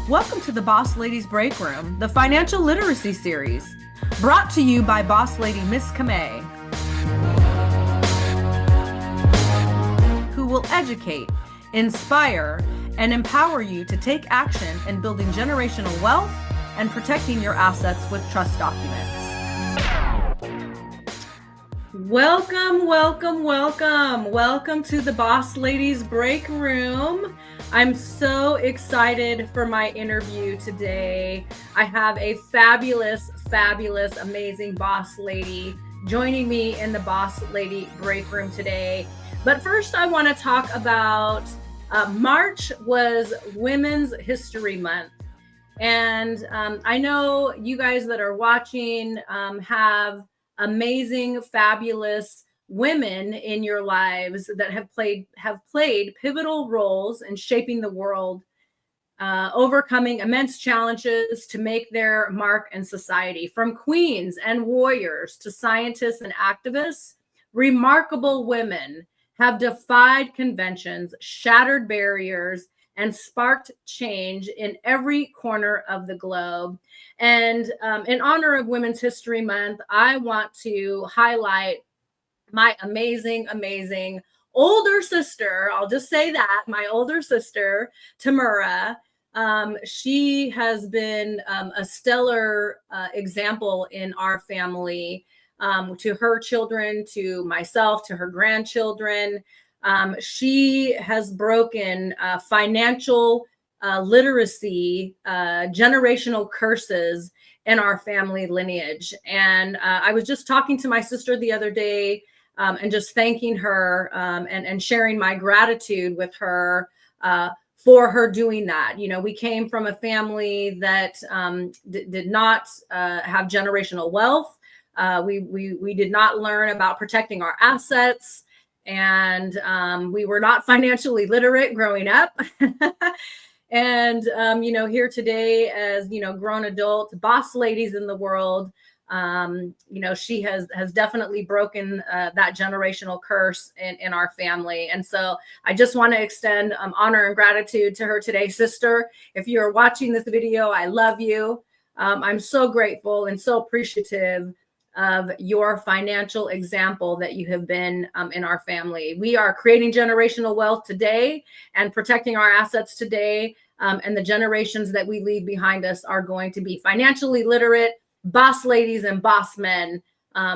Welcome to the Boss Ladies Breakroom, the financial literacy series, brought to you by Boss Lady Miss Camay, who will educate, inspire, and empower you to take action in building generational wealth and protecting your assets with trust documents. Welcome to the Boss Ladies Breakroom. I'm so excited for my interview today. I have a fabulous, amazing boss lady joining me in the Boss Lady Breakroom today. But first, I want to talk about March was Women's History Month. And I know you guys that are watching have amazing, fabulous women in your lives that have played pivotal roles in shaping the world, overcoming immense challenges to make their mark in society. From queens and warriors to scientists and activists, remarkable women have defied conventions, shattered barriers, and sparked change in every corner of the globe. And in honor of Women's History Month, I want to highlight my amazing older sister. I'll just say that, my older sister, Tamura. She has been a stellar example in our family, to her children, to myself, to her grandchildren. She has broken financial literacy, generational curses in our family lineage. And I was just talking to my sister the other day, and just thanking her and sharing my gratitude with her for her doing that. You know, we came from a family that did not have generational wealth. We did not learn about protecting our assets, and we were not financially literate growing up. And, here today as, grown adults, boss ladies in the world, she has definitely broken that generational curse in our family. And so I just want to extend honor and gratitude to her today, sister. If you're watching this video, I love you. I'm so grateful and so appreciative of your financial example that you have been in our family. We are creating generational wealth today and protecting our assets today. And the generations that we leave behind us are going to be financially literate boss ladies and boss men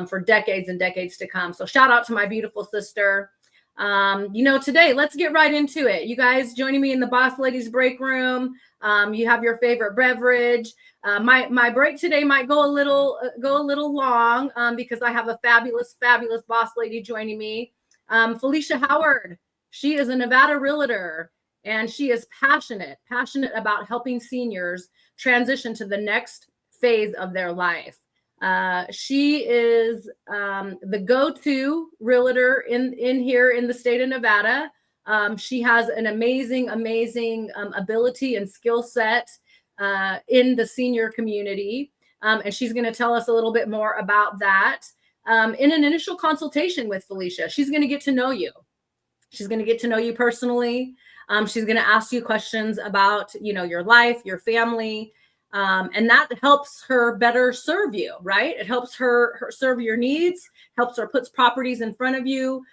for decades and decades to come. So shout out to my beautiful sister. Today, let's get right into it. You guys joining me in the Boss Ladies Breakroom. You have your favorite beverage. My break today might go a little long because I have a fabulous boss lady joining me. Felicia Howard. She is a Nevada realtor, and she is passionate about helping seniors transition to the next phase of their life. She is the go-to realtor in here in the state of Nevada. She has an amazing ability and skill set in the senior community. And she's going to tell us a little bit more about that in an initial consultation with Felicia. She's going to get to know you. She's going to get to know you personally. She's going to ask you questions about, your life, your family, and that helps her better serve you, right? It helps her serve your needs, helps her puts properties in front of you,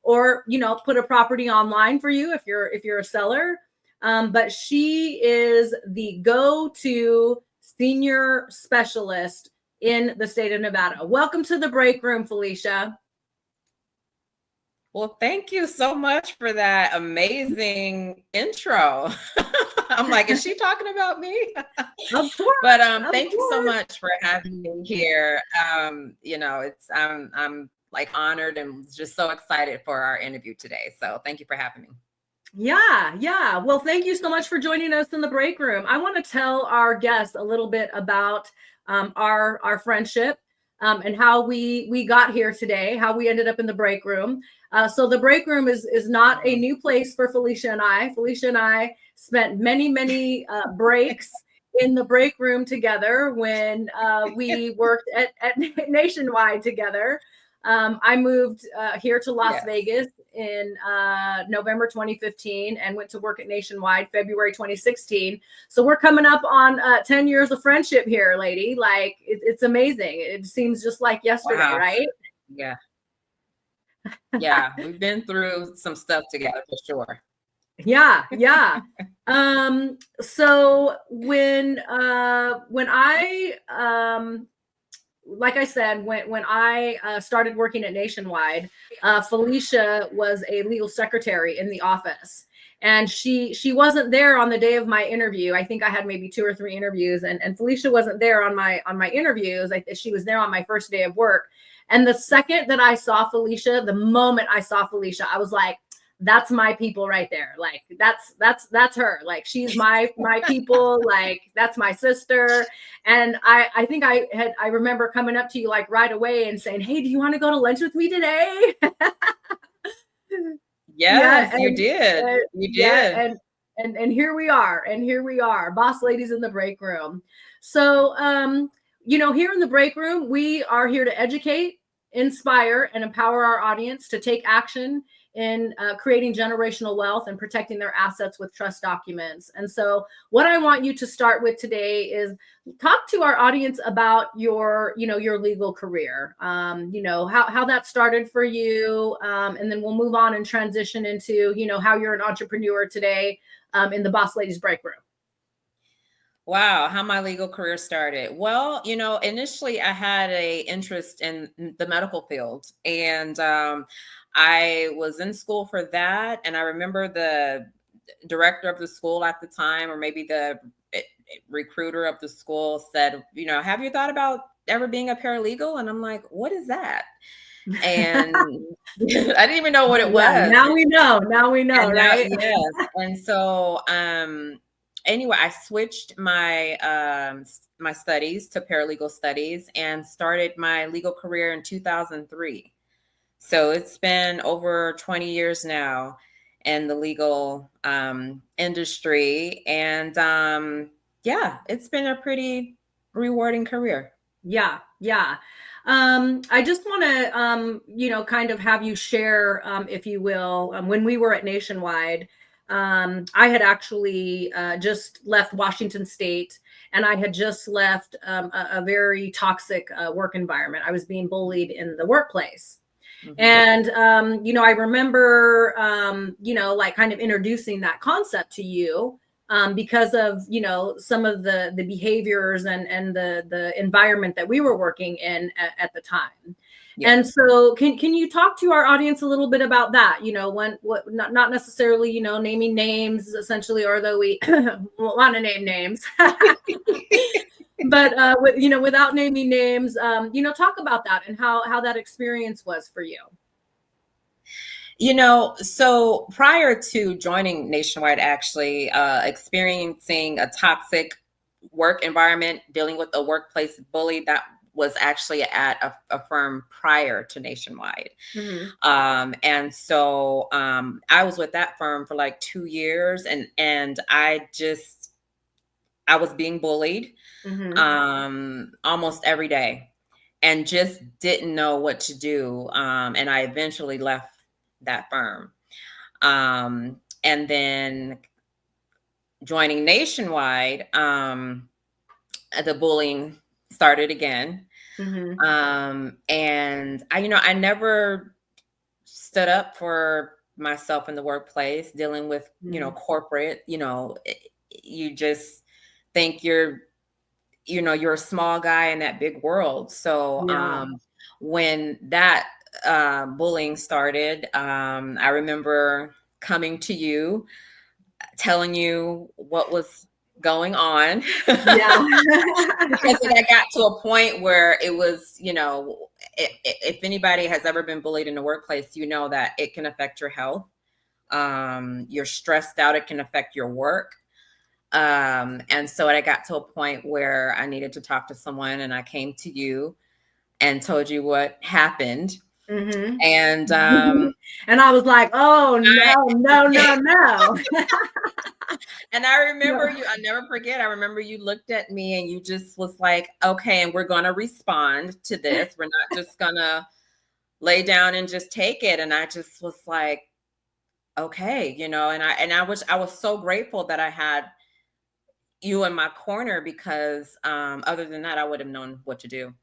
or, put a property online for you if you're a seller. But she is the go-to senior specialist in the state of Nevada. Welcome to the break room, Felicia. Well, thank you so much for that amazing intro. I'm like, is she talking about me? Of course. But thank you so much for having me here. I'm like honored and just so excited for our interview today. So thank you for having me. Yeah. Well, thank you so much for joining us in the break room. I want to tell our guests a little bit about our friendship and how we got here today, how we ended up in the break room. So the break room is not a new place for Felicia and I. Felicia and I spent many breaks in the break room together when we worked at Nationwide together. I moved here to Las Vegas in November 2015 and went to work at Nationwide February 2016. So we're coming up on 10 years of friendship here, lady. Like it's amazing. It seems just like yesterday, Wow. right? Yeah. Yeah. We've been through some stuff together for sure. Yeah. So when I like I said, when I started working at Nationwide, Felicia was a legal secretary in the office, and she wasn't there on the day of my interview. I think I had maybe 2 or 3 interviews, and Felicia wasn't there on my interviews. She was there on my first day of work. And the second that I saw Felicia, the moment I saw Felicia, I was like, that's my people right there. Like that's her. Like she's my people. Like that's my sister. And I think I remember coming up to you like right away and saying, hey, do you want to go to lunch with me today? Yes, yeah, you did. You did. Yeah, and here we are. And here we are, Boss Ladies in the Break Room. So here in the break room, we are here to educate, inspire, and empower our audience to take action in creating generational wealth and protecting their assets with trust documents. And so what I want you to start with today is talk to our audience about your legal career, how that started for you. And then we'll move on and transition into, how you're an entrepreneur today in the Boss Ladies Break Room. Wow, how my legal career started. Well, initially I had an interest in the medical field, and I was in school for that. And I remember the director of the school at the time, or maybe the recruiter of the school, said, have you thought about ever being a paralegal? And I'm like, what is that? And I didn't even know what it was. Now we know, right? Yes. And so, anyway, I switched my my studies to paralegal studies and started my legal career in 2003. So it's been over 20 years now in the legal industry. And it's been a pretty rewarding career. Yeah. I just want to, kind of have you share, if you will, when we were at Nationwide, I had actually just left Washington State, and I had just left a very toxic work environment. I was being bullied in the workplace. Mm-hmm. And, I remember, like kind of introducing that concept to you because of, some of the behaviors and the environment that we were working in at the time. Yeah. And so can you talk to our audience a little bit about that? Not necessarily, naming names essentially, although we want to name names. But without naming names, talk about that and how that experience was for you. So prior to joining Nationwide, actually experiencing a toxic work environment, dealing with a workplace bully, that was actually at a firm prior to Nationwide. Mm-hmm. And so I was with that firm for like 2 years, and I was being bullied. Mm-hmm. Almost every day, and just didn't know what to do. And I eventually left that firm. And then joining Nationwide, the bullying started again. Mm-hmm. And I never stood up for myself in the workplace, dealing with, mm-hmm. Corporate, you just think you're a small guy in that big world. So yeah. When that bullying started, I remember coming to you, telling you what was going on. Yeah. Because I got to a point where it was, if anybody has ever been bullied in the workplace, that it can affect your health. You're stressed out, it can affect your work. And so I got to a point where I needed to talk to someone, and I came to you and told you what happened. Mm-hmm. And and I was like, oh no. And I remember you, I never forget, I remember you looked at me and you just was like, okay, and we're going to respond to this. We're not just going to lay down and just take it. And I just was like, okay, and I was so grateful that I had you in my corner, because other than that, I would have known what to do.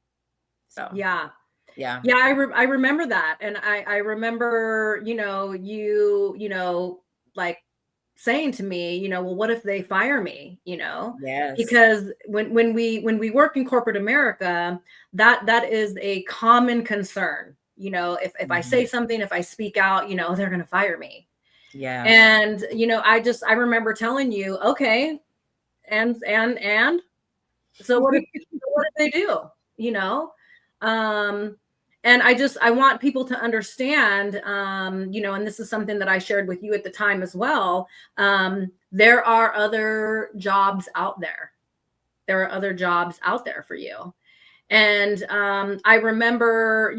So Yeah. yeah. Yeah, I remember that. And I remember, like saying to me, well, what if they fire me? Yes. Because when we work in corporate America, that is a common concern. If I say something, if I speak out, they're going to fire me. Yeah. And, I remember telling you, okay, and so what if they do, um, and I want people to understand, and this is something that I shared with you at the time as well. There are other jobs out there. There are other jobs out there for you. And I remember,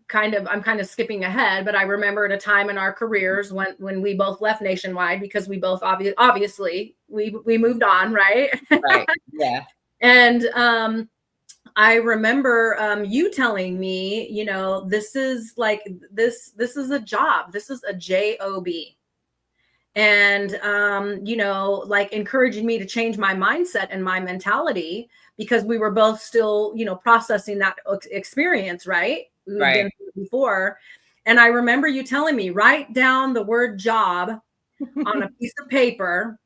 I'm kind of skipping ahead, but I remember at a time in our careers when we both left Nationwide, because we both obviously we moved on, right? Right. Yeah. And I remember you telling me, this is like this is a job. This is a job. And like encouraging me to change my mindset and my mentality, because we were both still, processing that experience, right? We've been through it before. And I remember you telling me, write down the word job on a piece of paper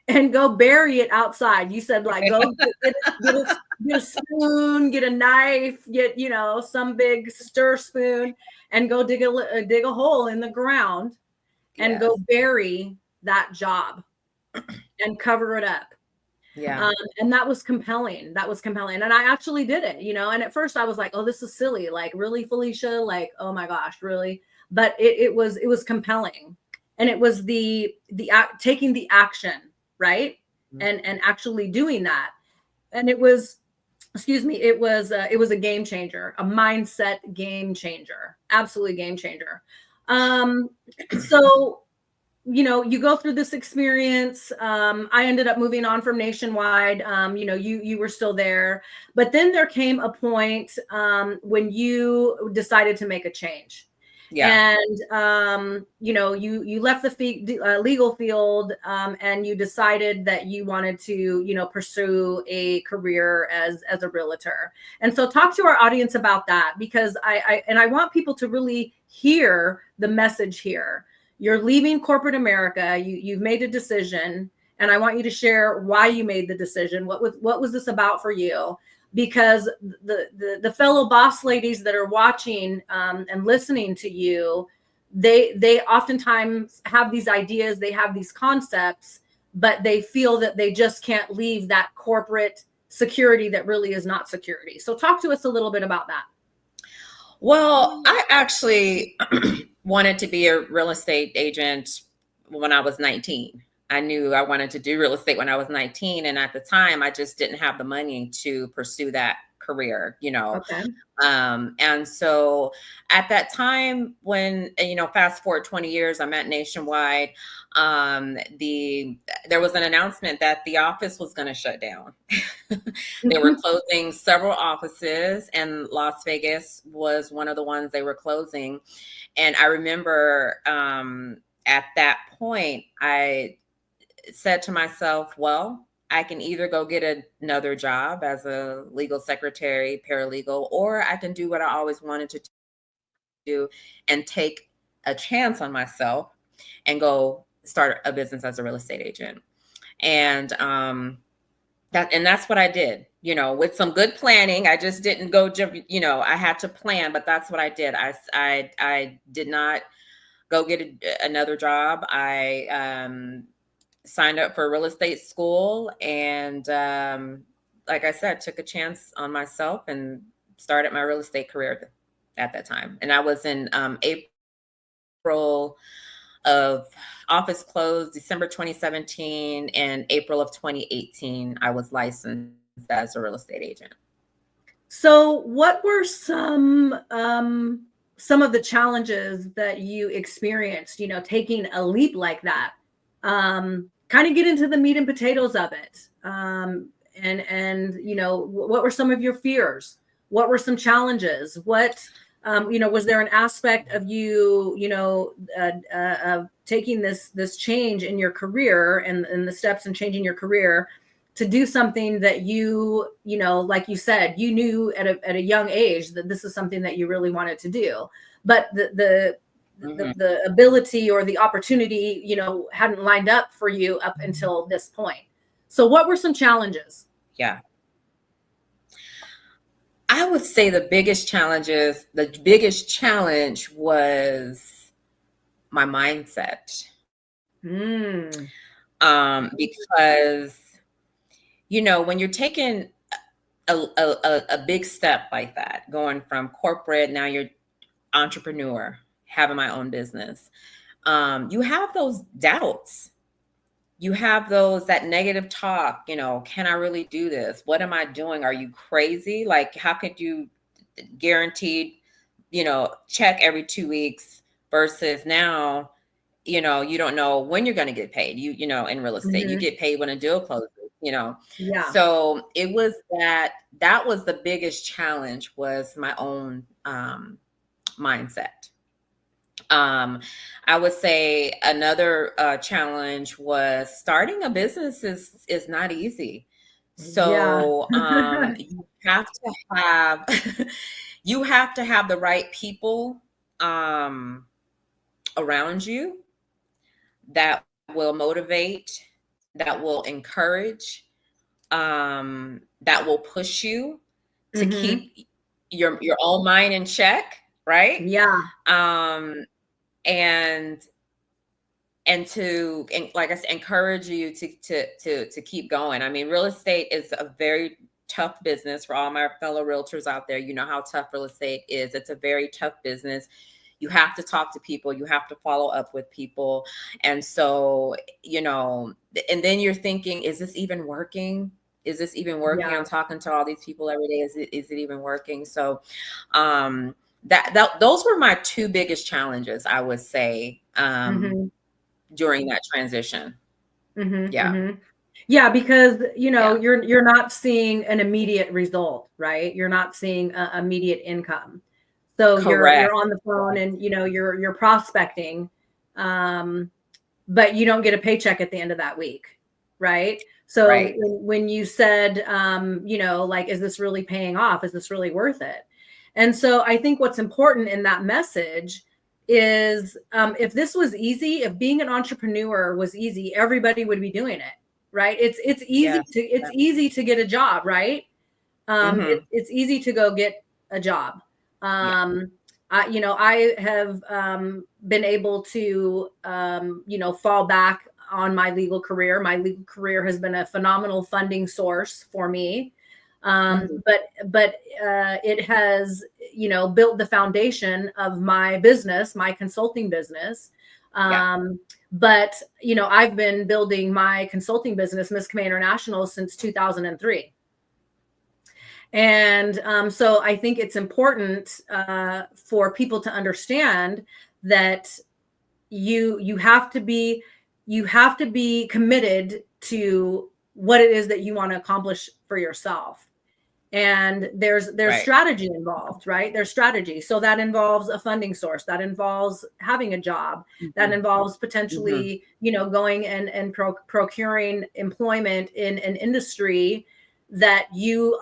and go bury it outside. You said, like, go get a spoon, get a knife, get, some big stir spoon, and go dig a hole in the ground and go bury that job and cover it up. Yeah. And that was compelling. That was compelling. And I actually did it, and at first I was like, oh, this is silly. Like, really, Felicia? Like, oh my gosh, really? But it was compelling. And it was the taking the action, right? And actually doing that. And it was, it was a game changer, a mindset game changer, absolutely game changer. So, you go through this experience. I ended up moving on from Nationwide. You were still there, but then there came a point when you decided to make a change. Yeah. And you left the legal field, and you decided that you wanted to pursue a career as a realtor. And so talk to our audience about that, because I want people to really hear the message here. You're leaving corporate America. You've made a decision, and I want you to share why you made the decision. What was this about for you? Because the fellow boss ladies that are watching and listening to you, they oftentimes have these ideas, they have these concepts, but they feel that they just can't leave that corporate security that really is not security. So talk to us a little bit about that. Well, I actually wanted to be a real estate agent when I was 19. I knew I wanted to do real estate when I was 19. And at the time, I just didn't have the money to pursue that career, Okay. And so at that time, when, fast forward 20 years, I'm at Nationwide. There was an announcement that the office was going to shut down. They were closing several offices, and Las Vegas was one of the ones they were closing. And I remember at that point, I said to myself, well, I can either go get another job as a legal secretary, paralegal, or I can do what I always wanted to do and take a chance on myself and go start a business as a real estate agent. And that's what I did, with some good planning. I just didn't go jump, I had to plan, but that's what I did. I did not go get another job. I signed up for real estate school, and like I said, took a chance on myself and started my real estate career at that time. And I was in April of office closed, December 2017, and April of 2018, I was licensed as a real estate agent. So what were some of the challenges that you experienced, taking a leap like that? Kind of get into the meat and potatoes of it. And what were some of your fears? What were some challenges? What Was there an aspect of you, taking this change in your career and the steps in changing your career to do something that like you said, you knew at a young age that this is something that you really wanted to do, but the ability or the opportunity, hadn't lined up for you up until this point. So what were some challenges? Yeah. I would say the biggest challenge was my mindset. Because, when you're taking a big step like that, going from corporate, now you're entrepreneur, having my own business, you have those doubts. You have that negative talk, can I really do this? What am I doing? Are you crazy? Like, how could you guaranteed, check every 2 weeks versus now, you don't know when you're going to get paid. In real estate, you get paid when a deal closes, Yeah. So it was that was the biggest challenge, was my own mindset. I would say another challenge was starting a business is not easy. So you have to have you have to have the right people around you that will motivate, that will encourage, that will push you to keep your own mind in check, right? Yeah. And like I said, encourage you to keep going. I mean, real estate is a very tough business. For all my fellow realtors out there, you know how tough real estate is. It's a very tough business. You have to talk to people. You have to follow up with people. And so, and then you're thinking, is this even working? Is this even working? Yeah. I'm talking to all these people every day. Is it even working? So, those were my two biggest challenges, I would say, during that transition. Yeah, because you're not seeing an immediate result, right? You're not seeing immediate income. So you're on the phone and you're prospecting, but you don't get a paycheck at the end of that week, right? So when you said, like, is this really paying off? Is this really worth it? And so I think what's important in that message is, if this was easy, if being an entrepreneur was easy, everybody would be doing it, right? It's easy to get a job, right? It's easy to go get a job. I have been able to, fall back on my legal career. My legal career has been a phenomenal funding source for me. But it has, built the foundation of my business, my consulting business. But, I've been building my consulting business, Miss Camay International, since 2003. And so I think it's important for people to understand that you have to be committed to what it is that you want to accomplish for yourself. And there's strategy involved, right? There's strategy. So that involves a funding source, that involves having a job, that involves potentially, going and procuring employment in an industry that you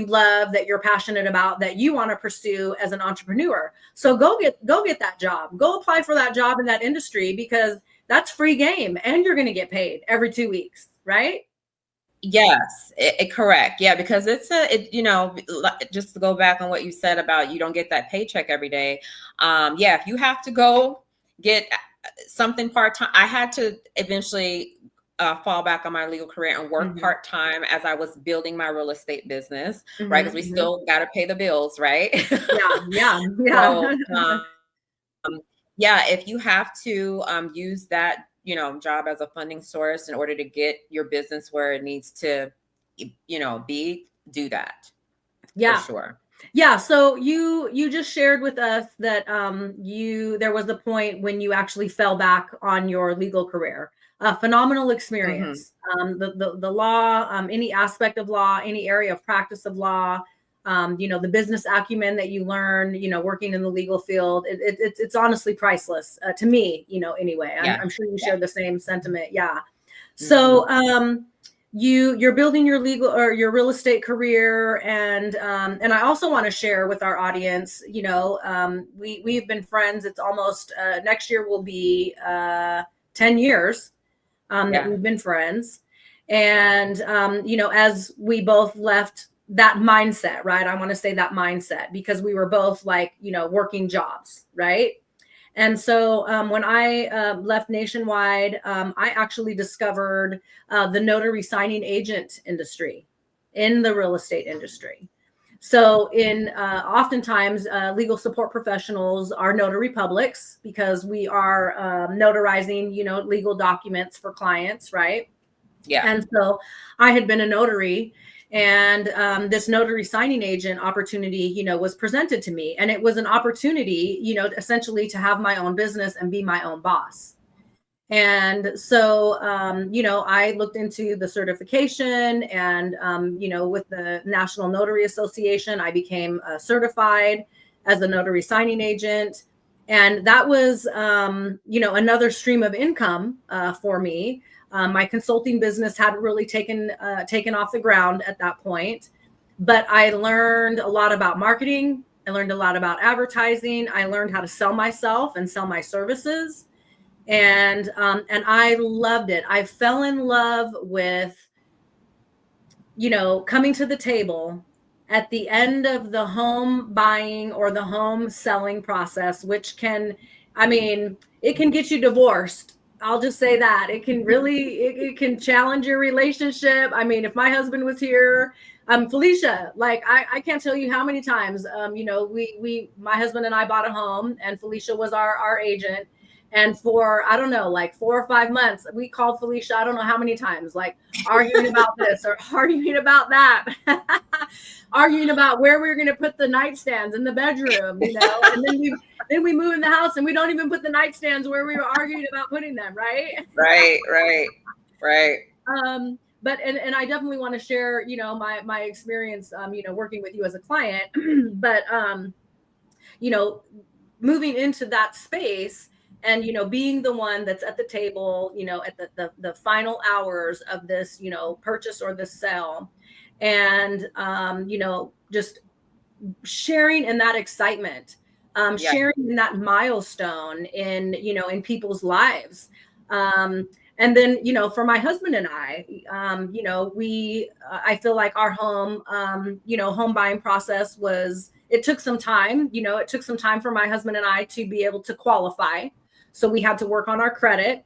love, that you're passionate about, that you want to pursue as an entrepreneur. So go get that job. Go apply for that job in that industry, because that's free game and you're going to get paid every 2 weeks, right? Yes, correct. Yeah, because just to go back on what you said about you don't get that paycheck every day. If you have to go get something part-time, I had to eventually fall back on my legal career and work part-time as I was building my real estate business, right? Because we still got to pay the bills, right? Yeah. So, if you have to use that, job as a funding source in order to get your business where it needs to, be, do that. Yeah. For sure. Yeah. So you just shared with us that there was the point when you actually fell back on your legal career. A phenomenal experience. The law, any aspect of law, any area of practice of law, The business acumen that you learn, working in the legal field, it's honestly priceless to me, anyway. I'm sure you share the same sentiment. Yeah. So, you're building your legal or your real estate career. And I also want to share with our audience, we've been friends. It's almost, next year will be 10 years that we've been friends. And, as we both left that mindset, right? I want to say that mindset because we were both like, working jobs, right? And so when I left Nationwide, I actually discovered the notary signing agent industry in the real estate industry. So oftentimes legal support professionals are notary publics because we are notarizing, legal documents for clients, right? Yeah. And so I had been a notary, and this notary signing agent opportunity, was presented to me. And it was an opportunity, essentially to have my own business and be my own boss. And so, I looked into the certification and, with the National Notary Association, I became certified as a notary signing agent. And that was, another stream of income for me. My consulting business hadn't really taken off the ground at that point, but I learned a lot about marketing. I learned a lot about advertising. I learned how to sell myself and sell my services. And I loved it. I fell in love with, coming to the table at the end of the home buying or the home selling process, which it can get you divorced. I'll just say that it can really, it can challenge your relationship. I mean, if my husband was here, Felicia, like I can't tell you how many times, my husband and I bought a home and Felicia was our agent. And for, I don't know, like 4 or 5 months, we called Felicia, I don't know how many times, like arguing about this or arguing about that, arguing about where we were going to put the nightstands in the bedroom, and then we move in the house and we don't even put the nightstands where we were arguing about putting them, right? Right. But, and I definitely want to share, my experience, working with you as a client, but, moving into that space, and, being the one that's at the table, at the final hours of this, purchase or the sale, and, just sharing in that excitement, sharing in that milestone in people's lives. And then, for my husband and I, I feel like our home, home buying process it took some time, it took some time for my husband and I to be able to qualify. So we had to work on our credit.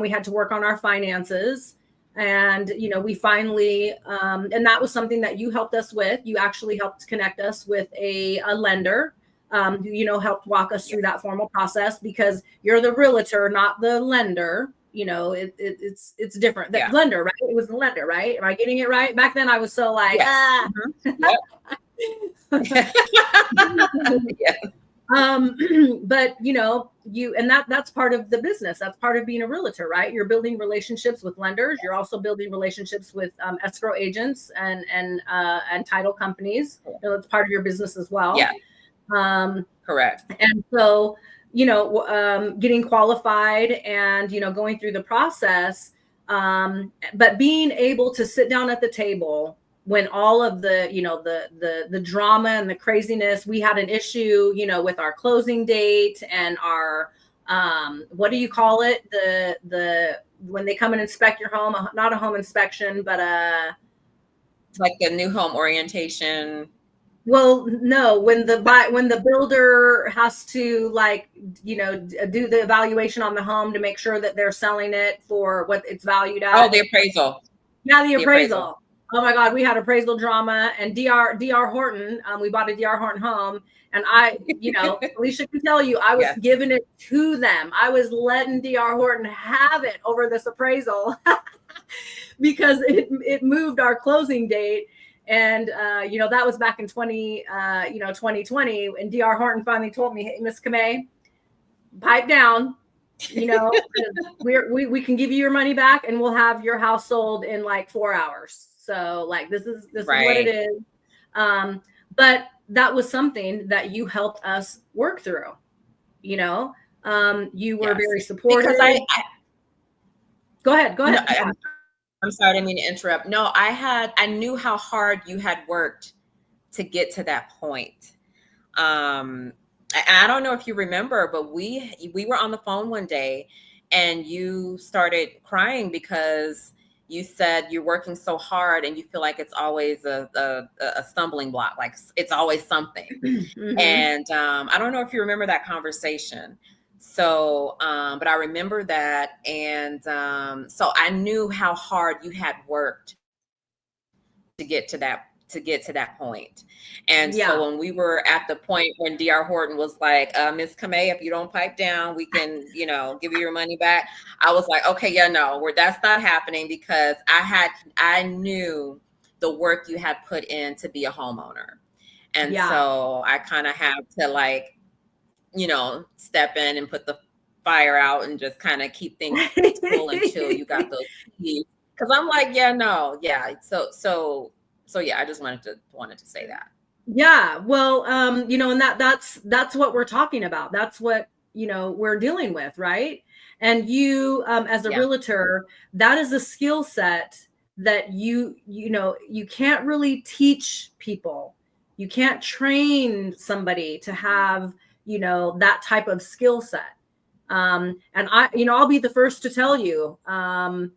We had to work on our finances. And, we finally, and that was something that you helped us with. You actually helped connect us with a lender, who, helped walk us through that formal process because you're the realtor, not the lender. It's different. The lender, right? It was the lender, right? Am I getting it right? Back then I was so like, but that's part of the business. That's part of being a realtor, right? You're building relationships with lenders. You're also building relationships with escrow agents and title companies. It's part of your business as well. Yeah. Correct. And so, getting qualified and, going through the process, but being able to sit down at the table when all of the, the drama and the craziness, we had an issue, with our closing date and our, what do you call it? When they come and inspect your home, not a home inspection, but like a new home orientation. Well, no, when the builder has to do the evaluation on the home to make sure that they're selling it for what it's valued at. Oh, the appraisal. Yeah, the appraisal. Oh my God, we had appraisal drama and DR Horton. We bought a DR Horton home, and I, Felicia can tell you, I was giving it to them. I was letting DR Horton have it over this appraisal because it moved our closing date. And, that was back in 2020, and DR Horton finally told me, hey, Miss Camay, pipe down, we can give you your money back and we'll have your house sold in like 4 hours. So like, this is what it is. But that was something that you helped us work through, you know. You were Yes, very because supportive. Go ahead, go no, ahead. I'm sorry, I didn't mean to interrupt. No, I knew how hard you had worked to get to that point. I don't know if you remember, but we were on the phone one day and you started crying because you said you're working so hard and you feel like it's always a stumbling block, like it's always something. Mm-hmm. And I don't know if you remember that conversation. So, but I remember that. And so I knew how hard you had worked to get to that point. And Yeah. so when we were at the point when DR Horton was like, Miss Camay, if you don't pipe down, we can, give you your money back. I was like, okay, yeah, no, that's not happening, because I knew the work you had put in to be a homeowner. And Yeah. so I kind of have to, like, step in and put the fire out and just kind of keep things cool until you got those keys. Cause I'm like, yeah, no, yeah. So yeah, I just wanted to say that. Yeah, well, and that's what we're talking about. That's what, we're dealing with, right? And you, as a Yeah. realtor, that is a skill set that you can't really teach people. You can't train somebody to have, that type of skill set. And I'll be the first to tell you, I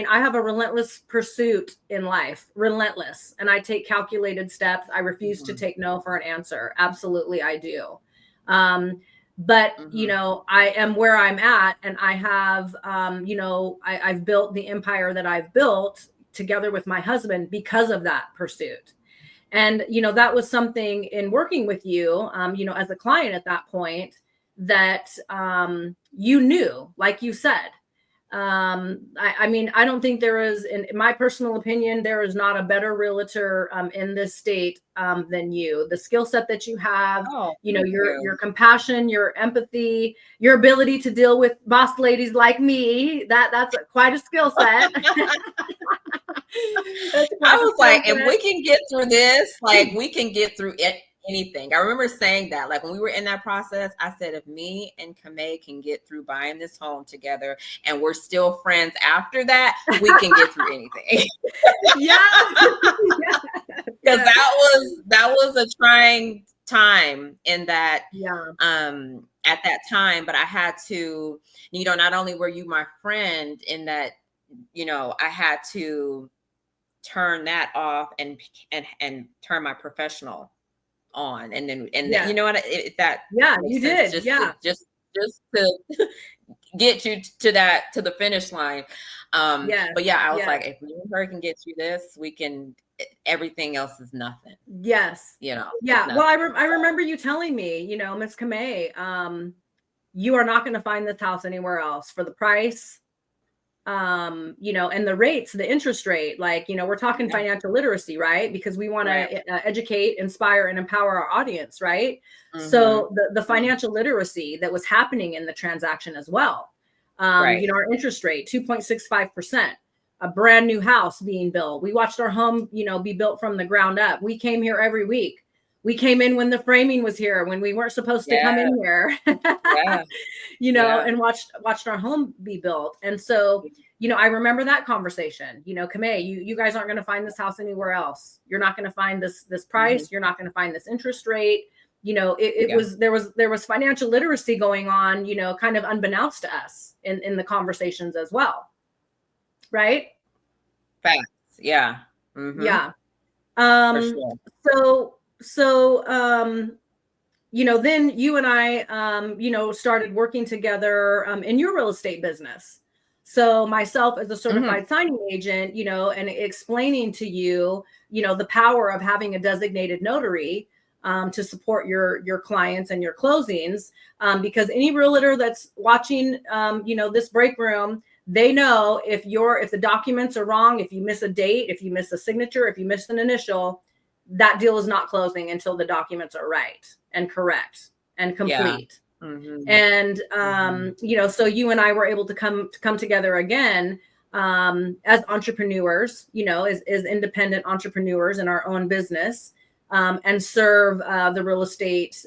have a relentless pursuit in life, relentless, and I take calculated steps. I refuse to Mhm. take no for an answer. Absolutely, I do. But Mhm. I am where I'm at, and I have, I've built the empire that I've built together with my husband because of that pursuit. And, that was something in working with you, as a client at that point, that you knew, like you said. I mean, I don't think there is, in my personal opinion, there is not a better realtor in this state than you. The skill set that you have, Oh, thank your you. compassion, your empathy, your ability to deal with boss ladies like me. That's quite a skill set. That's I quite a was skill like, if we can get through this, like, we can get through it. Anything. I remember saying that, like, when we were in that process, I said, if me and Camay can get through buying this home together and we're still friends after that, we can get through anything. Yeah. Because Yeah. that was a trying time in that, Yeah. at that time. But I had to, not only were you my friend in that, I had to turn that off and turn my professional on, and then you Yeah. know what, if that Yeah, you makes sense, did. just to Yeah. just to get you to the finish line. Yes. But yeah, I was Yes. like, if me and her can get through this, we can. Everything else is nothing. Yes. It's Yeah. Well, nothing. I So remember you telling me, Miss Kamei, you are not going to find this house anywhere else for the price, and the rates, the interest rate, like, we're talking yeah, financial literacy, right? Because we want right. to educate, inspire, and empower our audience, right? Mm-hmm. So the financial literacy that was happening in the transaction as well. Right. Our interest rate, 2.65%, a brand new house being built. We watched our home, be built from the ground up. We came here every week. We came in when the framing was here, when we weren't supposed to come Yeah. in here. Yeah. Yeah. And watched our home be built. And so, I remember that conversation. Kamei, you guys aren't going to find this house anywhere else. You're not going to find this Mm-hmm. price. You're not going to find this interest rate. It Yeah. was there was financial literacy going on, kind of unbeknownst to us in the conversations as well. Right? Facts. Yeah. Mm-hmm. Yeah. For Um, sure. so then you and I, started working together in your real estate business. So myself as a Mm-hmm. certified signing agent, and explaining to you, the power of having a designated notary to support your clients and your closings. Because any realtor that's watching, this break room, they know if the documents are wrong, if you miss a date, if you miss a signature, if you miss an initial, that deal is not closing until the documents are right and correct and Yeah. complete. Mm-hmm. And Mm-hmm. so you and I were able to come together again, as entrepreneurs, as independent entrepreneurs in our own business, and serve the real estate,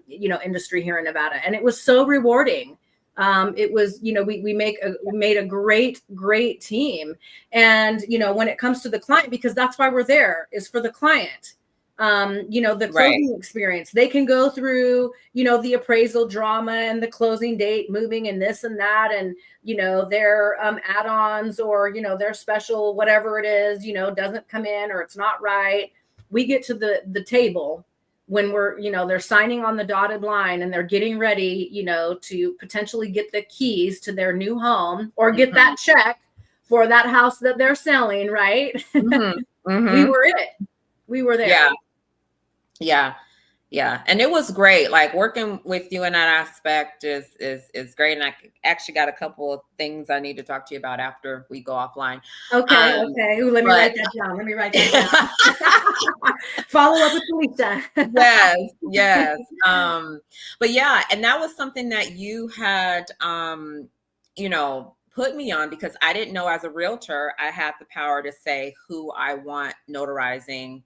industry here in Nevada. And it was so rewarding. It was, we made a great team. And, when it comes to the client, because that's why we're there, is for the client. The closing experience, they can go through, the appraisal drama and the closing date moving and this and that, and, their add-ons, or, their special, whatever it is, doesn't come in, or it's not right. We get to the table when we're, they're signing on the dotted line and they're getting ready, to potentially get the keys to their new home, or get that check for that house that they're selling. Right. We were it. We were there. Yeah. And it was great. Like, working with you in that aspect is great. And I actually got a couple of things I need to talk to you about after we go offline. Okay. Ooh, let me write that down. Follow up with Felicia. Yes. But yeah, and that was something that you had, put me on, because I didn't know, as a realtor, I had the power to say who I want notarizing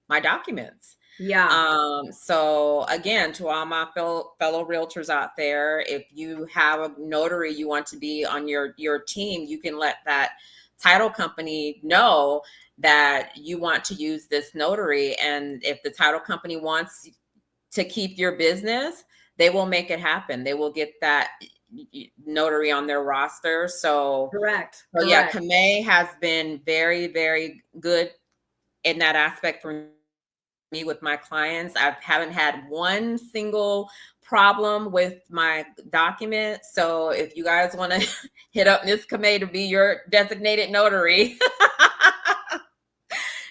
my documents. Yeah. So again, to all my fellow realtors out there, if you have a notary you want to be on your team, you can let that title company know that you want to use this notary. And if the title company wants to keep your business, they will make it happen. They will get that notary on their roster. So correct. Yeah, Camay has been very, very good in that aspect for me with my clients. I haven't had one single problem with my document. So if you guys want to hit up Miss Camay to be your designated notary,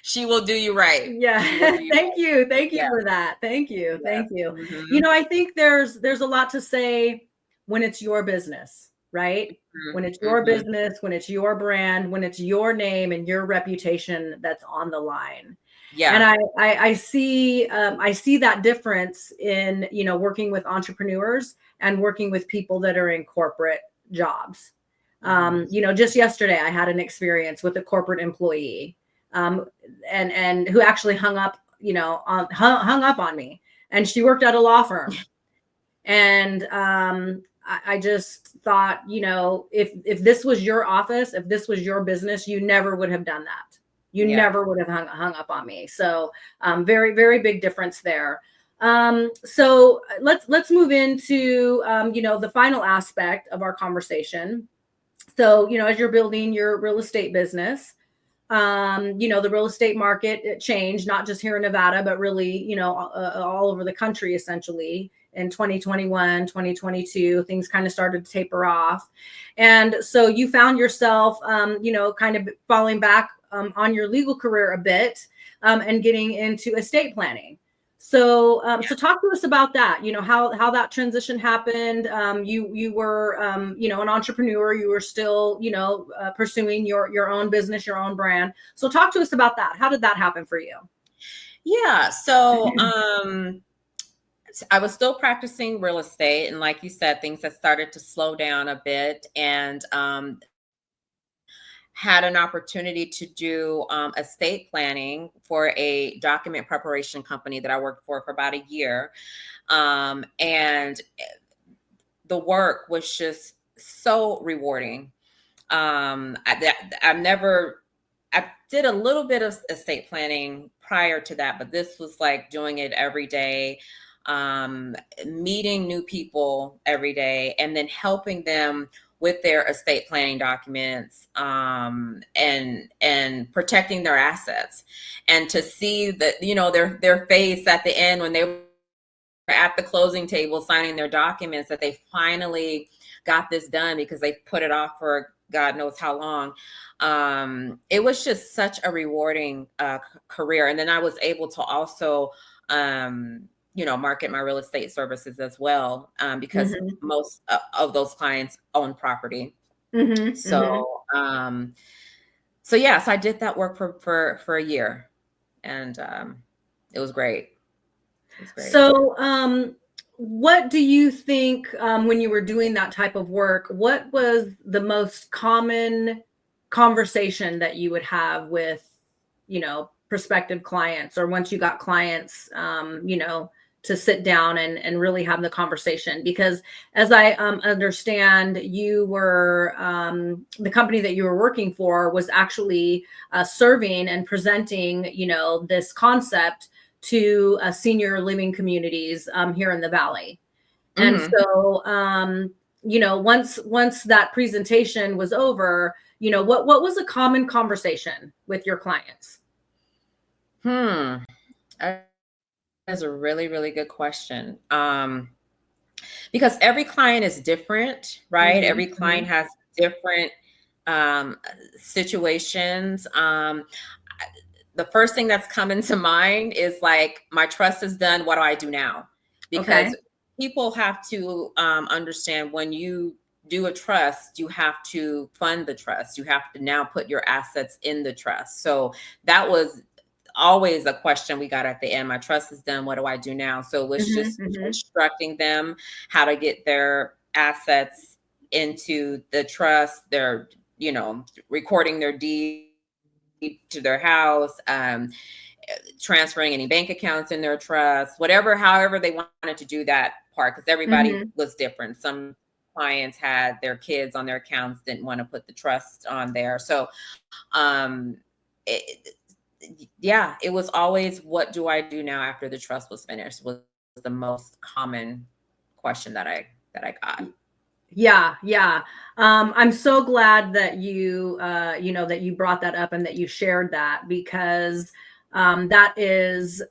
she will do you right. Yeah. Thank you for that. Thank you. I think there's a lot to say when it's your business, right? When it's your business, when it's your brand, when it's your name and your reputation that's on the line. Yeah. And I see that difference in, working with entrepreneurs and working with people that are in corporate jobs. Just yesterday I had an experience with a corporate employee, and who actually hung up on me, and she worked at a law firm. And I just thought, if this was your office, if this was your business, you never would have done that. You never would have hung up on me. So very, very big difference there. So let's move into, the final aspect of our conversation. So, as you're building your real estate business, the real estate market changed, not just here in Nevada, but really, all over the country, essentially. In 2021, 2022, things kind of started to taper off. And so you found yourself, kind of falling back on your legal career a bit, and getting into estate planning. So talk to us about that, how that transition happened. You were, an entrepreneur, you were still, pursuing your own business, your own brand. So talk to us about that. How did that happen for you? Yeah. So, I was still practicing real estate. And like you said, things had started to slow down a bit, and had an opportunity to do estate planning for a document preparation company that I worked for about a year. And the work was just so rewarding. I did a little bit of estate planning prior to that, but this was like doing it every day. Meeting new people every day, and then helping them with their estate planning documents, and protecting their assets, and to see that, their face at the end when they were at the closing table signing their documents, that they finally got this done because they put it off for God knows how long. It was just such a rewarding career. And then I was able to also market my real estate services as well, because most of those clients own property. So I did that work for a year, and it was great. So what do you think, when you were doing that type of work, what was the most common conversation that you would have with, prospective clients, or once you got clients, to sit down and really have the conversation? Because as I understand, you were, the company that you were working for was actually serving and presenting, this concept to senior living communities here in the Valley. And Mhm. so, once that presentation was over, what was a common conversation with your clients? Hmm. That's a really, really good question. Because every client is different, right? Mhm, Every client mhm. has different um, situations. The first thing that's coming to mind is like, my trust is done. What do I do now? Okay. Because people have to understand, when you do a trust, you have to fund the trust. You have to now put your assets in the trust. So that was always a question we got at the end. My trust is done. What do I do now? So it was Mhm, just mhm. instructing them how to get their assets into the trust. They're, recording their deed to their house, transferring any bank accounts in their trust, whatever, however they wanted to do that part, because everybody Mhm. was different. Some clients had their kids on their accounts, didn't want to put the trust on there. So, um, it, yeah, it was always, what do I do now after the trust was finished, was the most common question that I got. Yeah, yeah. I'm so glad that that you brought that up and that you shared that, because that is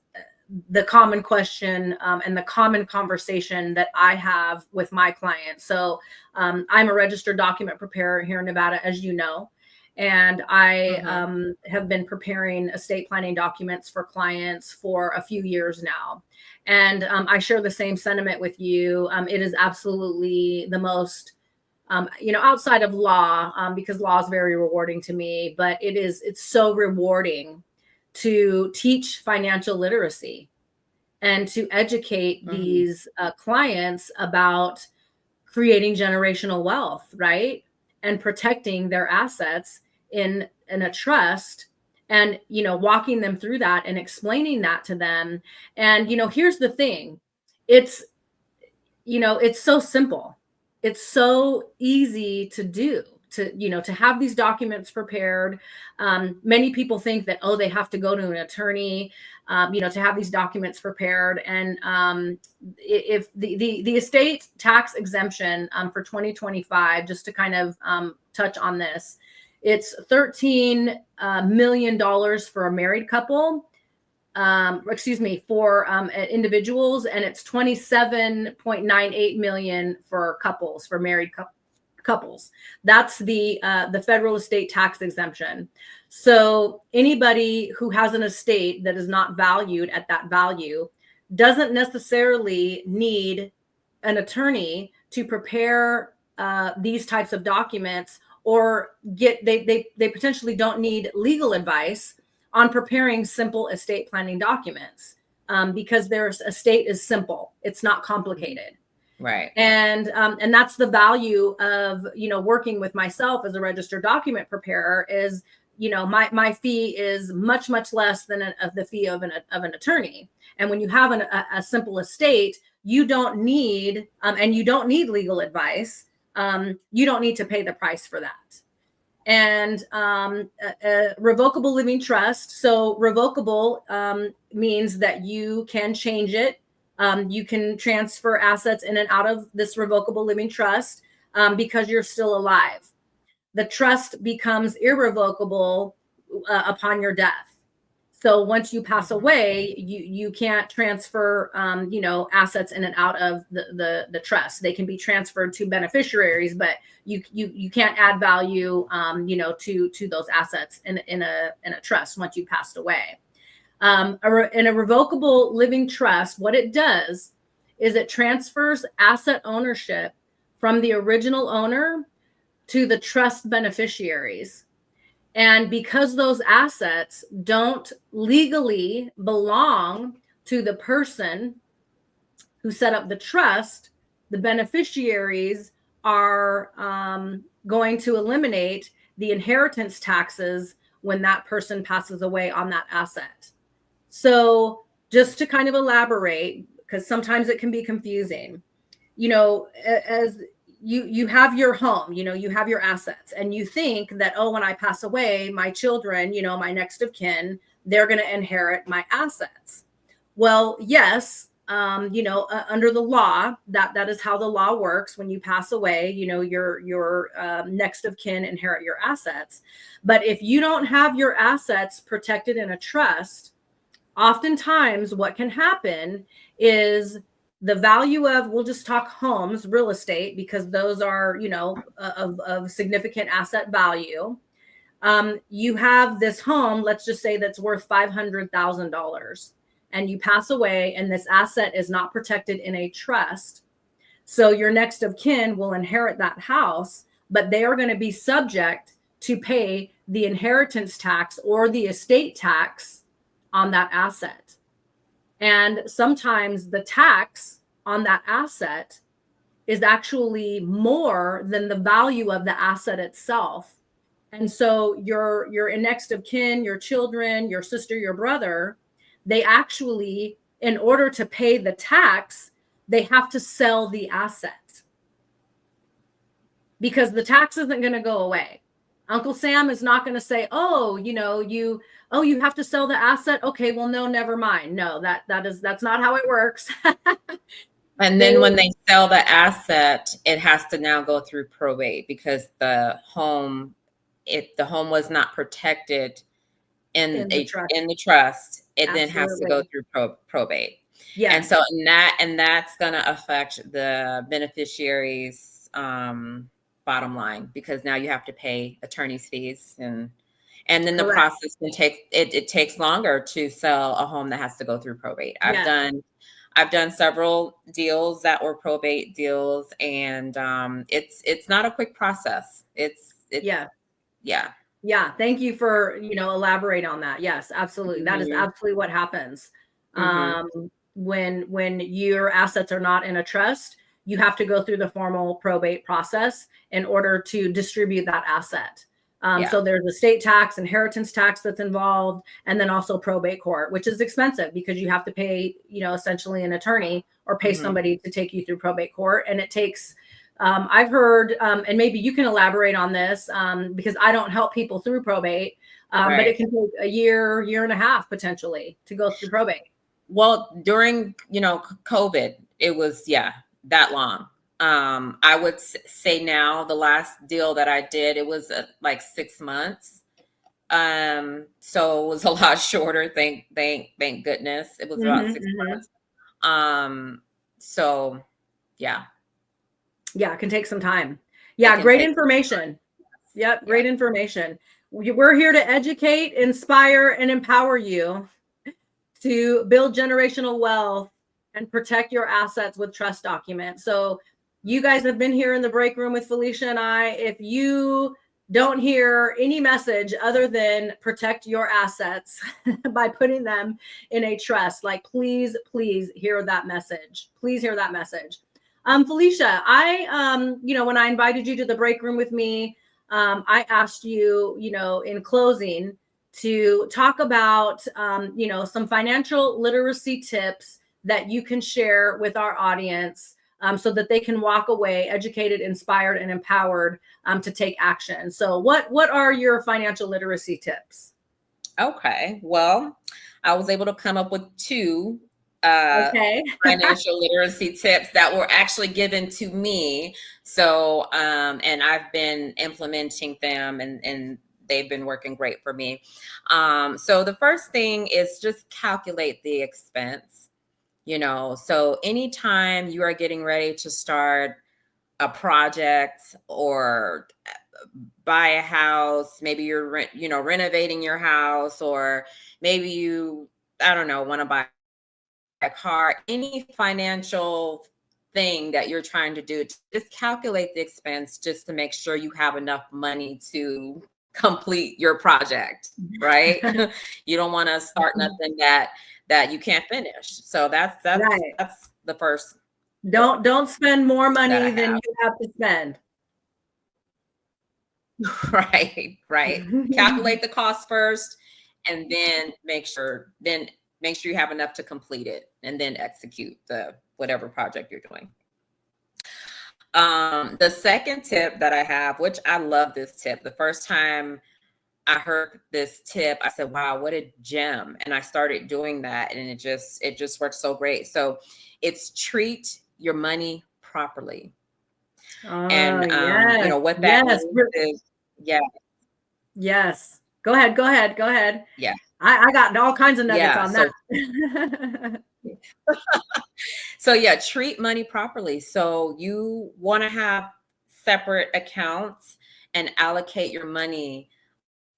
the common question, and the common conversation that I have with my clients. So I'm a registered document preparer here in Nevada, as you know, and I Mm-hmm. have been preparing estate planning documents for clients for a few years now. And I share the same sentiment with you. It is absolutely the most, outside of law, because law is very rewarding to me, but it's so rewarding to teach financial literacy and to educate Mm-hmm. these clients about creating generational wealth, right? And protecting their assets in a trust, and walking them through that and explaining that to them. And here's the thing. It's it's so simple. It's so easy to do, to have these documents prepared. Many people think that, oh, they have to go to an attorney, to have these documents prepared. And if the estate tax exemption for 2025, just to kind of touch on this, it's $13 million for a married couple, excuse me, for individuals, and it's 27.98 million for couples, for married couples. That's the federal estate tax exemption. So anybody who has an estate that is not valued at that value doesn't necessarily need an attorney to prepare these types of documents, or they potentially don't need legal advice on preparing simple estate planning documents, because their estate is simple. It's not complicated. Right. And that's the value of working with myself as a registered document preparer. Is my fee is much less than the fee of an attorney. And when you have a simple estate, you don't need and you don't need legal advice. You don't need to pay the price for that. And a revocable living trust. So revocable means that you can change it. You can transfer assets in and out of this revocable living trust because you're still alive. The trust becomes irrevocable upon your death. So once you pass Mm-hmm. away, you can't transfer assets in and out of the trust. They can be transferred to beneficiaries, but you can't add value to those assets in a trust once you passed away. In a revocable living trust, what it does is it transfers asset ownership from the original owner to the trust beneficiaries. And because those assets don't legally belong to the person who set up the trust, the beneficiaries are going to eliminate the inheritance taxes when that person passes away on that asset. So just to kind of elaborate, because sometimes it can be confusing, as you have your home, you have your assets, and you think that, oh, when I pass away, my children, my next of kin, they're going to inherit my assets. Well, yes, under the law, that is how the law works. When you pass away, your next of kin inherit your assets. But if you don't have your assets protected in a trust, oftentimes what can happen is the value of, we'll just talk homes, real estate, because those are, of significant asset value. You have this home, let's just say, that's worth $500,000, and you pass away and this asset is not protected in a trust. So your next of kin will inherit that house, but they are going to be subject to pay the inheritance tax or the estate tax on that asset. And sometimes the tax on that asset is actually more than the value of the asset itself. And so your next of kin, your children, your sister, your brother, they actually, in order to pay the tax, they have to sell the asset, because the tax isn't going to go away. Uncle Sam is not going to say, oh, you have to sell the asset. Okay, well, no, never mind. No, that's not how it works. And then when they sell the asset, it has to now go through probate, because the home, if the home was not protected in the trust, it then has to go through probate. Yeah. And so that's going to affect the beneficiaries' bottom line, because now you have to pay attorney's fees, and then the process can take, it takes longer to sell a home that has to go through probate. I've done several deals that were probate deals, and it's not a quick process. Yeah. Thank you for, elaborate on that. Yes, absolutely. That is absolutely what happens. When your assets are not in a trust, you have to go through the formal probate process in order to distribute that asset. So there's estate tax, inheritance tax that's involved, and then also probate court, which is expensive because you have to pay, essentially an attorney or pay somebody to take you through probate court. And it takes, I've heard, and maybe you can elaborate on this, because I don't help people through probate, but it can take a year and a half potentially to go through probate. Well, during, COVID, it was, that long. I would say now, the last deal that I did, it was like 6 months. So it was a lot shorter. Thank goodness. It was about 6 months. So yeah. Yeah, it can take some time. Yeah, great information. Yep, great information. We're here to educate, inspire, and empower you to build generational wealth and protect your assets with trust documents. So you guys have been here in the break room with Felicia and I. If you don't hear any message other than protect your assets by putting them in a trust, like, please hear that message. Please hear that message. Felicia, I, when I invited you to the break room with me, I asked you, in closing, to talk about, some financial literacy tips that you can share with our audience, so that they can walk away educated, inspired, and empowered to take action. So what are your financial literacy tips? Okay. Well, I was able to come up with two financial literacy tips that were actually given to me. So, and I've been implementing them, and they've been working great for me. So the first thing is just calculate the expense. So anytime you are getting ready to start a project or buy a house, maybe you're renovating your house, or maybe you, I don't know, want to buy a car, any financial thing that you're trying to do, just calculate the expense just to make sure you have enough money to complete your project, right? You don't want to start nothing that you can't finish. So that's the first. Don't spend more money than you have to spend. Right. Calculate the cost first, and then make sure you have enough to complete it, and then execute the whatever project you're doing. The second tip that I have, which I love this tip. The first time I heard this tip, I said, wow, what a gem. And I started doing that, and it just works so great. So it's treat your money properly. And yes, you know what that means is, yes. Go ahead. Yeah. I got all kinds of nuggets on So, that. so yeah, treat money properly. So you want to have separate accounts and allocate your money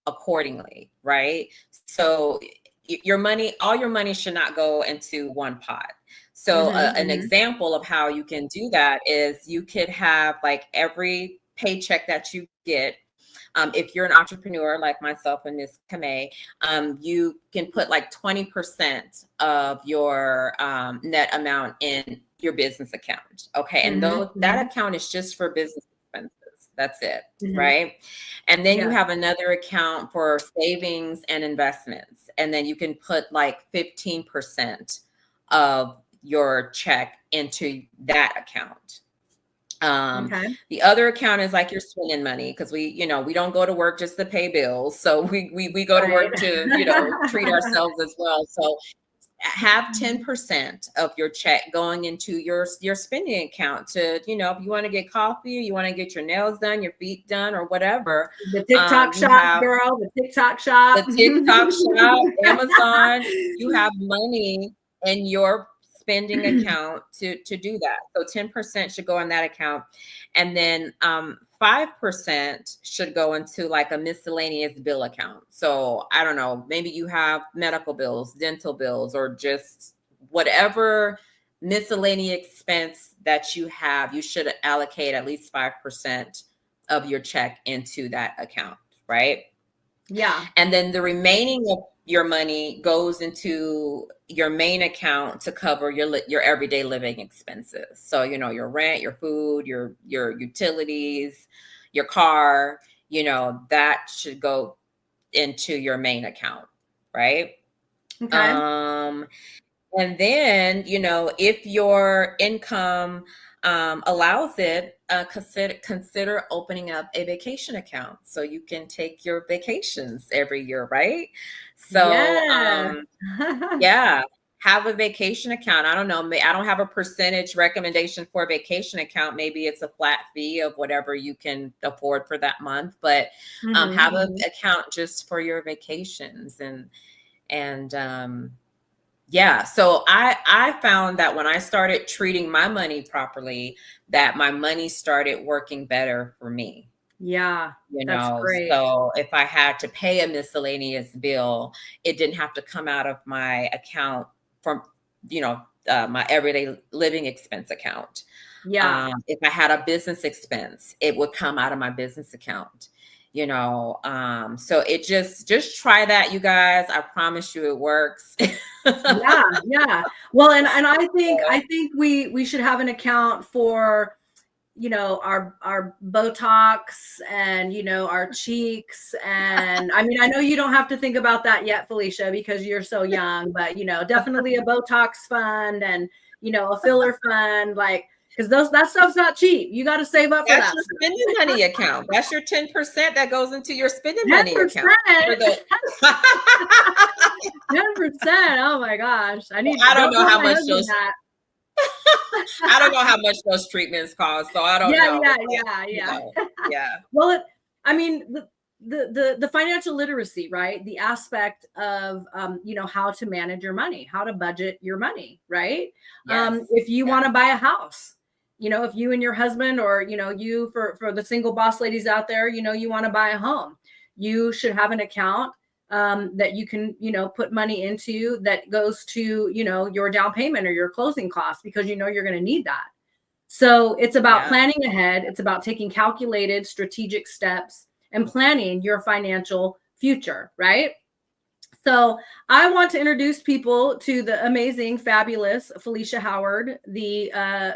accordingly, right? So all your money should not go into one pot. So an example of how you can do that is you could have like every paycheck that you get. If you're an entrepreneur like myself and Ms. Camay, you can put like 20% of your net amount in your business account. Okay. And that account is just for business expenses. That's it. Right. And then you have another account for savings and investments. And then you can put like 15% of your check into that account. The other account is like your spending money, because we don't go to work just to pay bills. So we go to work to, treat ourselves as well. So have 10% of your check going into your spending account to, if you want to get coffee, or you want to get your nails done, your feet done, or whatever. The TikTok shop, girl, the TikTok shop. The TikTok shop, Amazon, you have money in your spending account to do that. So 10% should go in that account. And then 5% should go into like a miscellaneous bill account. So I don't know, maybe you have medical bills, dental bills, or just whatever miscellaneous expense that you have, you should allocate at least 5% of your check into that account, right? Yeah. And then the remaining of your money goes into your main account to cover your everyday living expenses. So, your rent, your food, your utilities, your car, that should go into your main account, right? Okay. And then, if your income allows it, consider opening up a vacation account so you can take your vacations every year, right? So, have a vacation account. I don't know. I don't have a percentage recommendation for a vacation account. Maybe it's a flat fee of whatever you can afford for that month, but have an account just for your vacations. So I found that when I started treating my money properly, that my money started working better for me. Yeah, that's great. So if I had to pay a miscellaneous bill, it didn't have to come out of my account from, my everyday living expense account. Yeah. If I had a business expense, it would come out of my business account. So it just try that, you guys. I promise you it works. Yeah. Well, and I think we should have an account for, our Botox and, our cheeks. And I mean, I know you don't have to think about that yet, Felicia, because you're so young, but, definitely a Botox fund and, a filler fund, like, because that stuff's not cheap. You got to save up for that. That's your spending money account. That's your 10% that goes into your spending money account. 10%. Oh my gosh. I don't know how much those. I don't know how much those treatments cost, so I don't know. Yeah. Well, I mean, the financial literacy, right? The aspect of how to manage your money, how to budget your money, right? Yes. If you want to buy a house, if you and your husband, or you for the single boss ladies out there, you want to buy a home, you should have an account that you can, put money into that goes to, your down payment or your closing costs, because you're going to need that. So it's about planning ahead. It's about taking calculated strategic steps and planning your financial future, right? So I want to introduce people to the amazing, fabulous Felicia Howard, the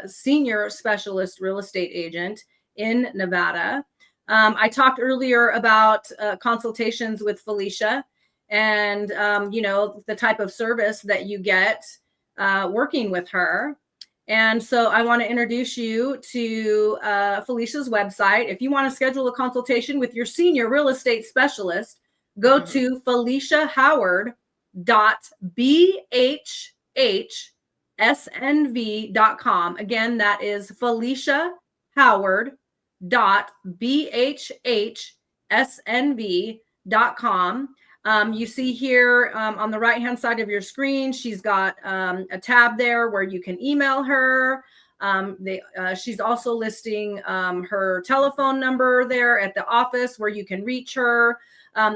senior specialist real estate agent in Nevada. I talked earlier about consultations with Felicia and, the type of service that you get working with her. And so I want to introduce you to Felicia's website. If you want to schedule a consultation with your senior real estate specialist, go to FeliciaHoward.bhhsnv.com. Again, that is FeliciaHoward.bhhsnv.com. You see here on the right-hand side of your screen, she's got a tab there where you can email her. She's also listing her telephone number there at the office where you can reach her.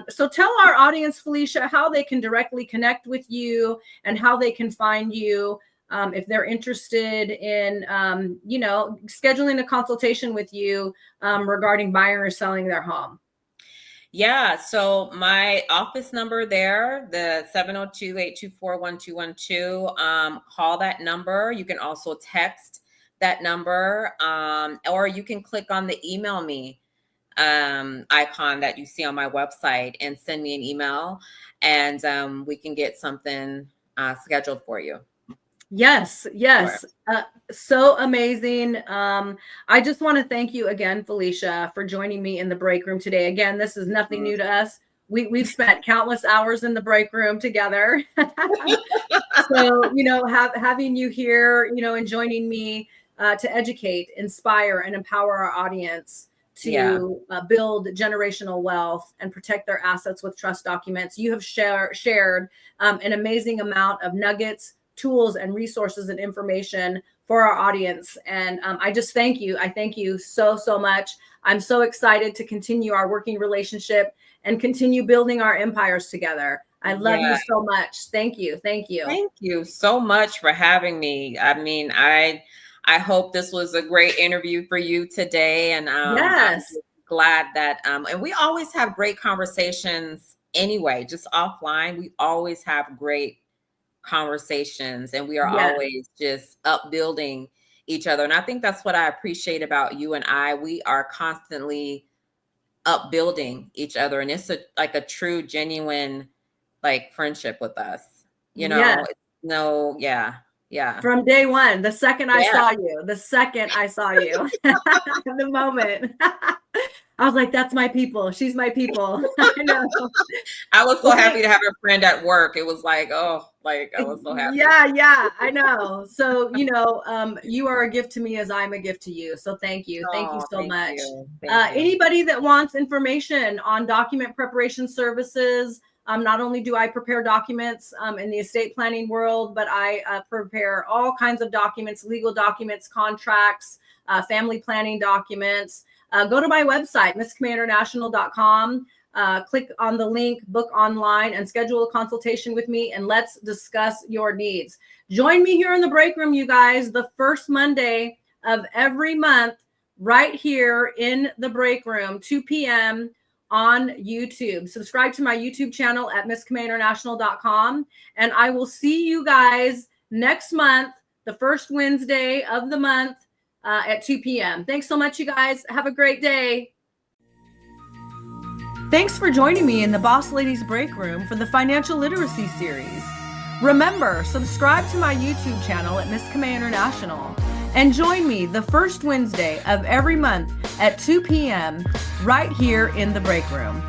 So tell our audience, Felicia, how they can directly connect with you and how they can find you if they're interested in, scheduling a consultation with you regarding buying or selling their home. Yeah, so my office number there, the 702-824-1212, call that number. You can also text that number, or you can click on the email me icon that you see on my website and send me an email, and we can get something scheduled for you. Yes. So amazing. I just want to thank you again, Felicia, for joining me in the break room today. Again, this is nothing new to us. We've spent countless hours in the break room together. So, having you here, and joining me to educate, inspire, and empower our audience to build generational wealth and protect their assets with trust documents. You have shared an amazing amount of nuggets, tools, and resources and information for our audience. And I just thank you. I thank you so, so much. I'm so excited to continue our working relationship and continue building our empires together. I love you so much. Thank you. Thank you. Thank you so much for having me. I mean, I hope this was a great interview for you today. And yes, I'm glad that, and we always have great conversations anyway, just offline. We always have great conversations, and we are always just upbuilding each other. And I think that's what I appreciate about you and I. We are constantly upbuilding each other, and it's a true, genuine friendship with us. From day one, the second I saw you, the moment. I was like, that's my people. She's my people. I know. I was so happy to have a friend at work. It was I was so happy. Yeah, I know. So, you are a gift to me as I'm a gift to you. So thank you. Thank you so much. Anybody that wants information on document preparation services, not only do I prepare documents in the estate planning world, but I prepare all kinds of documents, legal documents, contracts, family planning documents. Go to my website, misscamayinternational.com. Click on the link, book online, and schedule a consultation with me, and let's discuss your needs. Join me here in the break room, you guys, the first Monday of every month, right here in the break room, 2 p.m. on YouTube. Subscribe to my YouTube channel at misscamayinternational.com, and I will see you guys next month, the first Wednesday of the month, at 2 p.m. Thanks so much, you guys. Have a great day. Thanks for joining me in the Boss Ladies Break Room for the Financial Literacy Series. Remember, subscribe to my YouTube channel at Miss Camay International and join me the first Wednesday of every month at 2 p.m. right here in the break room.